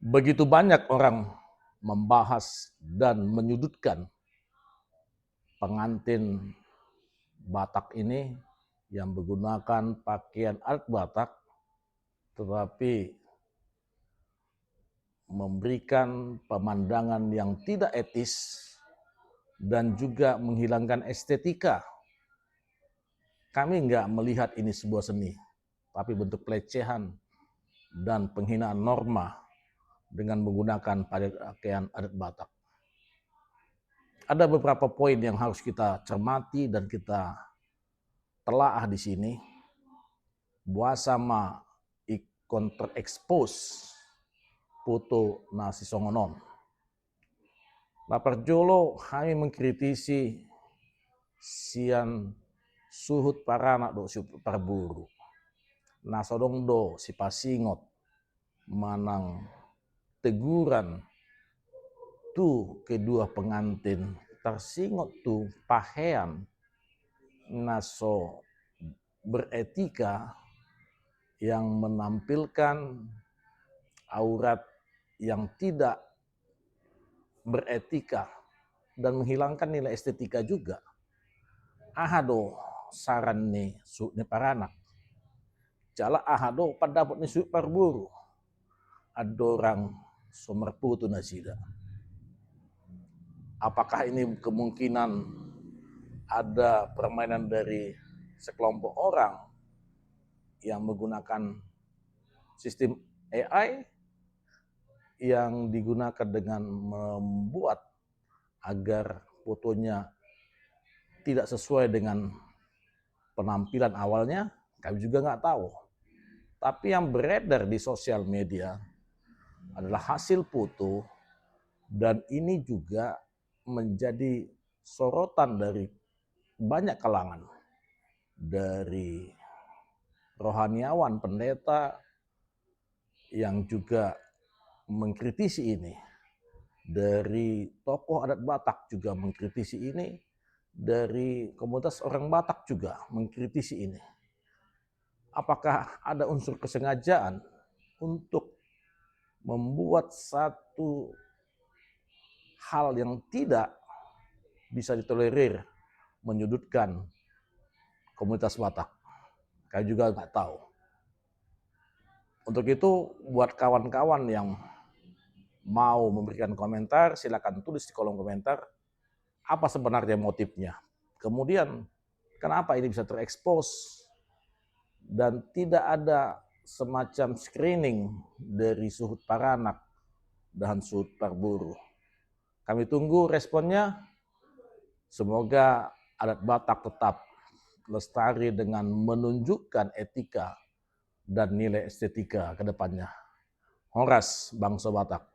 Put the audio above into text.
Begitu banyak orang membahas dan menyudutkan pengantin Batak ini yang menggunakan pakaian adat Batak, tetapi memberikan pemandangan yang tidak etis dan juga menghilangkan estetika. Kami nggak melihat ini sebuah seni, tapi bentuk pelecehan dan penghinaan norma dengan menggunakan pakaian adat Batak. Ada beberapa poin yang harus kita cermati dan kita telaah di sini. Buah sama ikon terekspos foto nasi songonon. Lapar jolo kami mengkritisi sian suhut parana do si parburu. Nasodong do si pasingot manang teguran tu kedua pengantin tersingot tu pakaian naso beretika yang menampilkan aurat yang tidak beretika dan menghilangkan nilai estetika juga. Ahado saran ni su ni paranak. Jala ahado padapot ni su parburu. Adorang somerputu na sida. Apakah ini kemungkinan ada permainan dari sekelompok orang yang menggunakan sistem AI yang digunakan dengan membuat agar fotonya tidak sesuai dengan penampilan awalnya? Kami juga nggak tahu. Tapi yang beredar di sosial media adalah hasil foto dan ini juga menjadi sorotan dari banyak kalangan. Dari rohaniawan, pendeta yang juga mengkritisi ini. Dari tokoh adat Batak juga mengkritisi ini. Dari komunitas orang Batak juga mengkritisi ini. Apakah ada unsur kesengajaan untuk membuat satu hal yang tidak bisa ditolerir, menyudutkan komunitas Batak? Kami juga nggak tahu. Untuk itu, buat kawan-kawan yang mau memberikan komentar, silakan tulis di kolom komentar apa sebenarnya motifnya. Kemudian, kenapa ini bisa terekspos dan tidak ada semacam screening dari Suhut Paranak dan Suhut Parburu. Kami tunggu responnya. Semoga adat Batak tetap lestari dengan menunjukkan etika dan nilai estetika ke depannya. Horas, bangsa Batak.